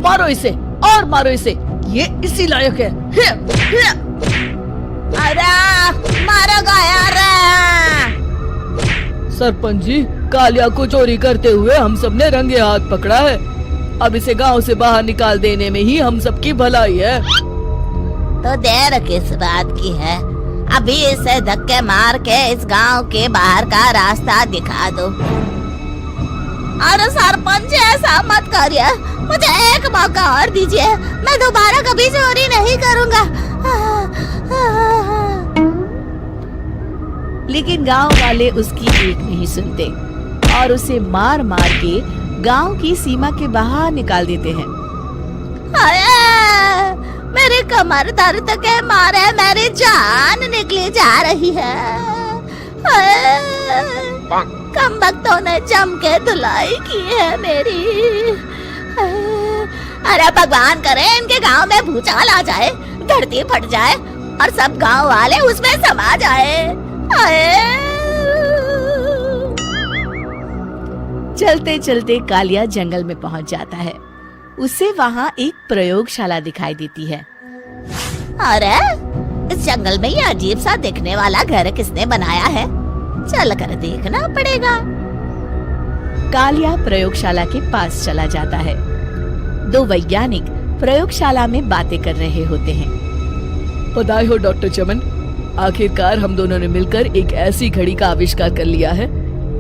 मारो इसे और मारो इसे, ये इसी लायक है। अरे मारो यार। सरपंच जी, कालिया को चोरी करते हुए हम सब ने रंगे हाथ पकड़ा है। अब इसे गांव से बाहर निकाल देने में ही हम सबकी भलाई है। तो देर किस बात की है, अभी इसे धक्के मार के इस गांव के बाहर का रास्ता दिखा दो। अरे सरपंच ऐसा मत करिए, मुझे एक मौका और दीजिए, मैं दोबारा कभी चोरी नहीं करूंगा। लेकिन गांव वाले उसकी एक नहीं सुनते और उसे मार मार के गांव की सीमा के बाहर निकाल देते हैं। मेरी कमर दर्द के मारे मेरी जान निकली जा रही है। कमबख्तों ने जम के धुलाई की है मेरी। अरे भगवान करे इनके गांव में भूचाल आ जाए, धरती फट जाए और सब गांव वाले उसमें समा जाए। चलते चलते कालिया जंगल में पहुंच जाता है। उसे वहाँ एक प्रयोगशाला दिखाई देती है। अरे इस जंगल में ये अजीब सा दिखने वाला घर किसने बनाया है, चल कर देखना पड़ेगा। कालिया प्रयोगशाला के पास चला जाता है। दो वैज्ञानिक प्रयोगशाला में बातें कर रहे होते हैं। बधाई हो डॉक्टर चमन, आखिरकार हम दोनों ने मिलकर एक ऐसी घड़ी का आविष्कार कर लिया है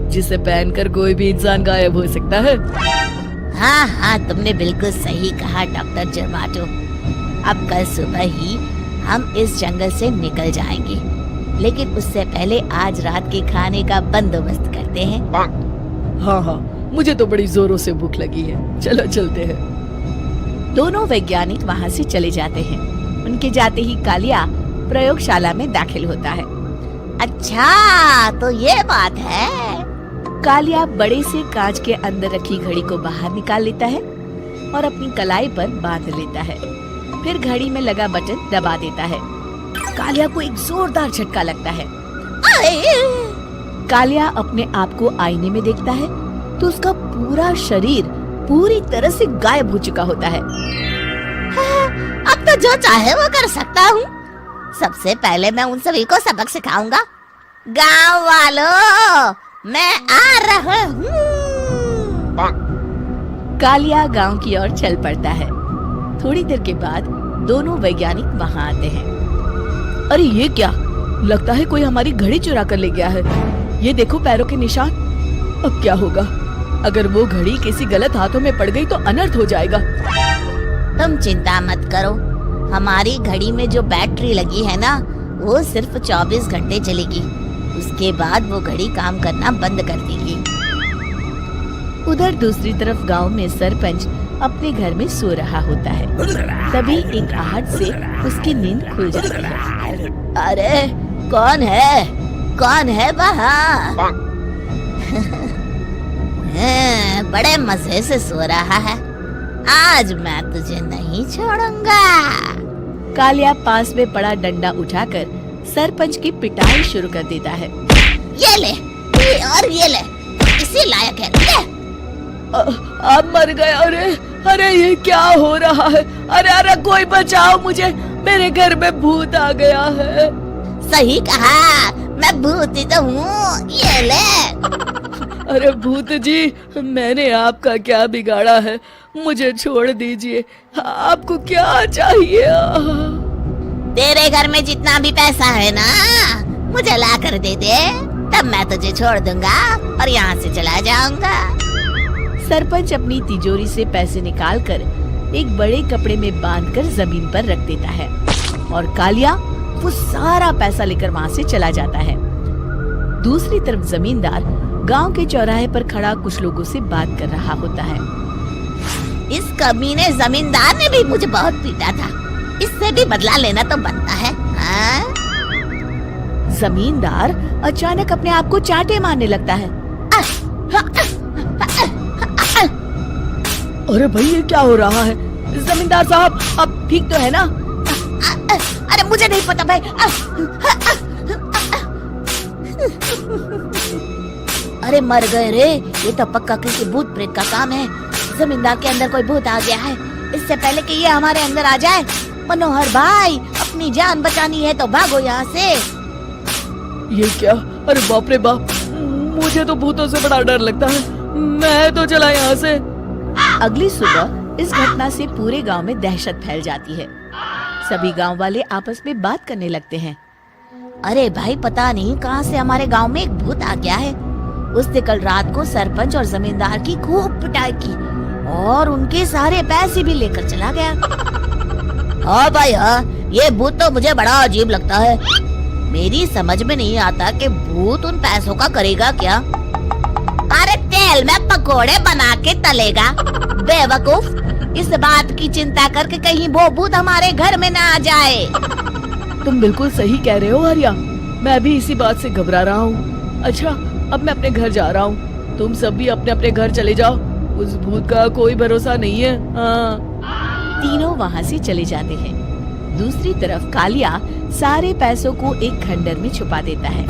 जिसे पहनकर कोई भी इंसान गायब हो सकता है। हाँ हाँ, तुमने बिल्कुल सही कहा डॉक्टर जर्माटो। अब कल सुबह ही हम इस जंगल से निकल जाएंगे, लेकिन उससे पहले आज रात के खाने का बंदोबस्त करते हैं। हाँ हाँ, मुझे तो बड़ी जोरों से भूख लगी है, चलो चलते हैं। दोनों वैज्ञानिक वहाँ से चले जाते हैं। उनके जाते ही कालिया प्रयोगशाला में दाखिल होता है। अच्छा तो ये बात है। कालिया बड़े से कांच के अंदर रखी घड़ी को बाहर निकाल लेता है और अपनी कलाई पर बांध लेता है। फिर घड़ी में लगा बटन दबा देता है। कालिया को एक जोरदार झटका लगता है। कालिया अपने आप को आईने में देखता है तो उसका पूरा शरीर पूरी तरह से गायब हो चुका होता है। अब तो जो चाहे वो कर सकता हूँ। सबसे पहले मैं उन सभी को सबक सिखाऊंगा। गांव वालों, मैं आ रहा हूँ। कालिया गांव की ओर चल पड़ता है। थोड़ी देर के बाद दोनों वैज्ञानिक वहाँ आते हैं। अरे ये क्या, लगता है कोई हमारी घड़ी चुरा कर ले गया है। ये देखो पैरों के निशान। अब क्या होगा, अगर वो घड़ी किसी गलत हाथों में पड़ गई तो अनर्थ हो जाएगा। तुम चिंता मत करो, हमारी घड़ी में जो बैटरी लगी है ना, वो सिर्फ 24 घंटे चलेगी। उसके बाद वो घड़ी काम करना बंद कर देगी। उधर दूसरी तरफ गांव में सरपंच अपने घर में सो रहा होता है। तभी एक आहट से उसकी नींद खुल जाती है। अरे कौन है वहाँ? बड़े मजे से सो रहा है, आज मैं तुझे नहीं छोड़ूंगा। कालिया पास में पड़ा डंडा उठाकर सरपंच की पिटाई शुरू कर देता है। ये ले और ये ले, इसी लायक है। ले। आप मर गए। अरे ये क्या हो रहा है? अरे कोई बचाओ मुझे, मेरे घर में भूत आ गया है। सही कहा, मैं भूत ही तो हूँ। ये ले। अरे भूत जी, मैंने आपका क्या बिगाड़ा है, मुझे छोड़ दीजिए। आपको क्या चाहिए? तेरे घर में जितना भी पैसा है ना, मुझे ला कर दे दे, तब मैं तुझे छोड़ दूंगा और यहाँ से चला जाऊंगा। सरपंच अपनी तिजोरी से पैसे निकालकर एक बड़े कपड़े में बांधकर जमीन पर रख देता है और कालिया वो सारा पैसा लेकर वहाँ से चला जाता है। दूसरी तरफ जमींदार गांव के चौराहे पर खड़ा कुछ लोगों से बात कर रहा होता है। इस कमीने जमींदार ने भी मुझे बहुत पीटा था, इससे भी बदला लेना तो बनता है। जमींदार अचानक अपने आप को चांटे मारने लगता है। अरे भाई ये क्या हो रहा है? जमींदार साहब, अब ठीक तो है ना? अरे मुझे नहीं पता भाई। अरे मर गए रे, ये तो पक्का किसी भूत प्रेत का काम है। जमींदार के अंदर कोई भूत आ गया है, इससे पहले कि ये हमारे अंदर आ जाए। मनोहर भाई, अपनी जान बचानी है तो भागो यहाँ से। ये क्या? अरे बाप रे बाप, मुझे तो भूतों से बड़ा डर लगता है। मैं तो चला यहाँ से। अगली सुबह इस घटना से पूरे गांव में दहशत फैल जाती है। सभी गांव वाले आपस में बात करने लगते हैं। अरे भाई, पता नहीं कहाँ से हमारे गांव में एक भूत आ गया है। उसने कल रात को सरपंच और जमींदार की खूब पिटाई की और उनके सारे पैसे भी लेकर चला गया। हाँ भाई हाँ, ये भूत तो मुझे बड़ा अजीब लगता है। मेरी समझ में नहीं आता कि भूत उन पैसों का करेगा क्या। अरे तेल में पकोड़े बना के तलेगा। बेवकूफ, इस बात की चिंता करके कहीं वो भूत हमारे घर में ना आ जाए। तुम बिल्कुल सही कह रहे हो आर्या, मैं भी इसी बात से घबरा रहा हूँ। अच्छा, अब मैं अपने घर जा रहा हूँ। तुम सब भी अपने अपने घर चले जाओ। उस भूत का कोई भरोसा नहीं है। हाँ। तीनों वहाँ से चले जाते हैं। दूसरी तरफ कालिया सारे पैसों को एक खंडर में छुपा देता है।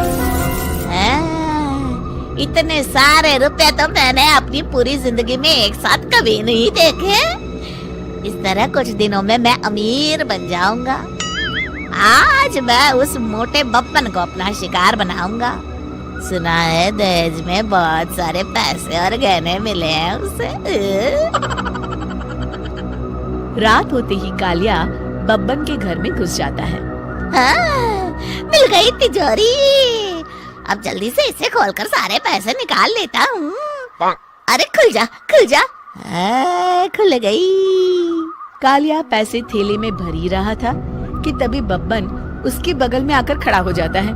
इतने सारे रुपए तो मैंने अपनी पूरी जिंदगी में एक साथ कभी नहीं देखे। इस तरह कुछ दिनों में मैं अमीर बन जाऊंगा। आज मैं उस मोटे बप्पन को अपना शिकार बनाऊंगा। सुना है दहेज में बहुत सारे पैसे और गहने मिले हैं उसे। रात होते ही कालिया बब्बन के घर में घुस जाता है। हाँ, मिल गई तिजोरी। अब जल्दी से इसे खोलकर सारे पैसे निकाल लेता हूँ। अरे खुल जा, खुल जा। खुल गई। कालिया पैसे थैले में भर ही रहा था कि तभी बब्बन उसके बगल में आकर खड़ा हो जाता है।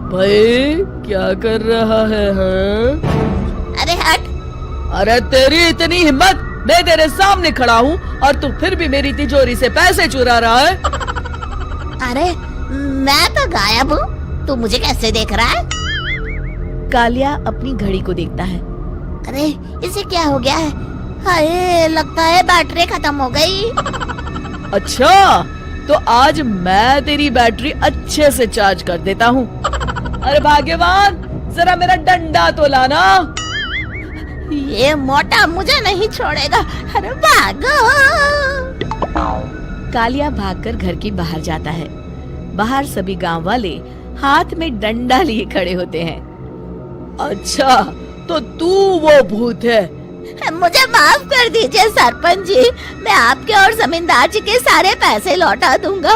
भाई क्या कर रहा है? हाँ? अरे हट। अरे तेरी इतनी हिम्मत, मैं तेरे सामने खड़ा हूँ और तू फिर भी मेरी तिजोरी से पैसे चुरा रहा है। अरे मैं तो गायब हूँ, तू मुझे कैसे देख रहा है? कालिया अपनी घड़ी को देखता है। अरे इसे क्या हो गया है? हाय, लगता है बैटरी खत्म हो गई। अच्छा, तो आज मैं तेरी बैटरी अच्छे से चार्ज कर देता हूँ। अरे भाग्यवान, जरा मेरा डंडा तो लाना। ये मोटा मुझे नहीं छोड़ेगा। अरे भागो। कालिया भागकर घर के बाहर जाता है। बाहर सभी गांव वाले हाथ में डंडा लिए खड़े होते हैं। अच्छा, तो तू वो भूत है? मुझे माफ कर दीजिए सरपंच जी, मैं आपके और जमींदार जी के सारे पैसे लौटा दूंगा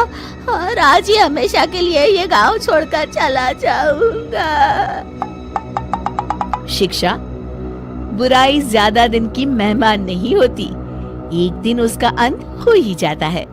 और आज ही हमेशा के लिए ये गांव छोड़कर चला जाऊंगा। शिक्षा, बुराई ज्यादा दिन की मेहमान नहीं होती, एक दिन उसका अंत हो ही जाता है।